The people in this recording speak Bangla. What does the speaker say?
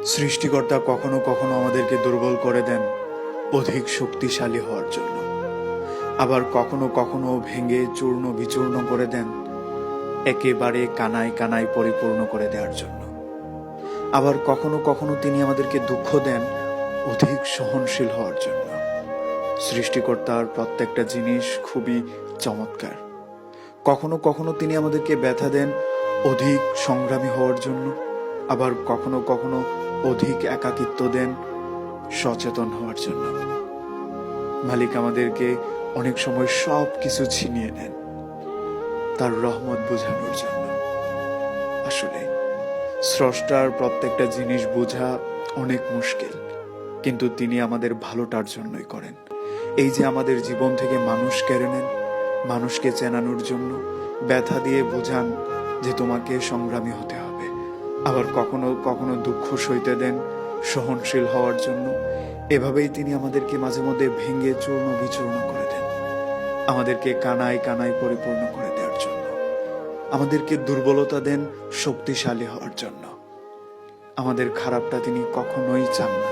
সৃষ্টিকর্তা কখনো কখনো আমাদেরকে দুর্বল করে দেন অধিক শক্তিশালী হওয়ার জন্য, আবার কখনো কখনো ভেঙে চূর্ণ বিচূর্ণ করে দেন একেবারে কানায় কানায় পরিপূর্ণ করে দেওয়ার জন্য। আবার কখনো কখনো তিনি আমাদেরকে দুঃখ দেন অধিক সহনশীল হওয়ার জন্য। সৃষ্টিকর্তার প্রত্যেকটা জিনিস খুবই চমৎকার। কখনো কখনো তিনি আমাদেরকে ব্যথা দেন অধিক সংগ্রামী হওয়ার জন্য, আবার কখনো কখনো অধিক একাকিত্ব দেন সচেতন হওয়ার জন্য। মালিক আমাদেরকে অনেক সময় সব কিছু ছিনিয়ে নেন তার রহমত বোঝানোর জন্য। আসলে স্রষ্টার প্রত্যেকটা জিনিস বোঝা অনেক মুশকিল, কিন্তু তিনি আমাদের ভালোটার জন্যই করেন। এই যে আমাদের জীবন থেকে মানুষ কেড়ে নেন মানুষকে চেনানোর জন্য, ব্যথা দিয়ে বোঝান যে তোমাকে সংগ্রামী হতে হবে। আবার কখনো কখনো দুঃখ সইতে দেন সহনশীল হওয়ার জন্য। এভাবেই তিনি আমাদেরকে মাঝে মধ্যে ভেঙে চূর্ণ বিচূর্ণ করে দেন, আমাদেরকে কানায় কানায় পরিপূর্ণ করে দেওয়ার জন্য। আমাদেরকে দুর্বলতা দেন শক্তিশালী হওয়ার জন্য। আমাদের খারাপটা তিনি কখনোই চান না।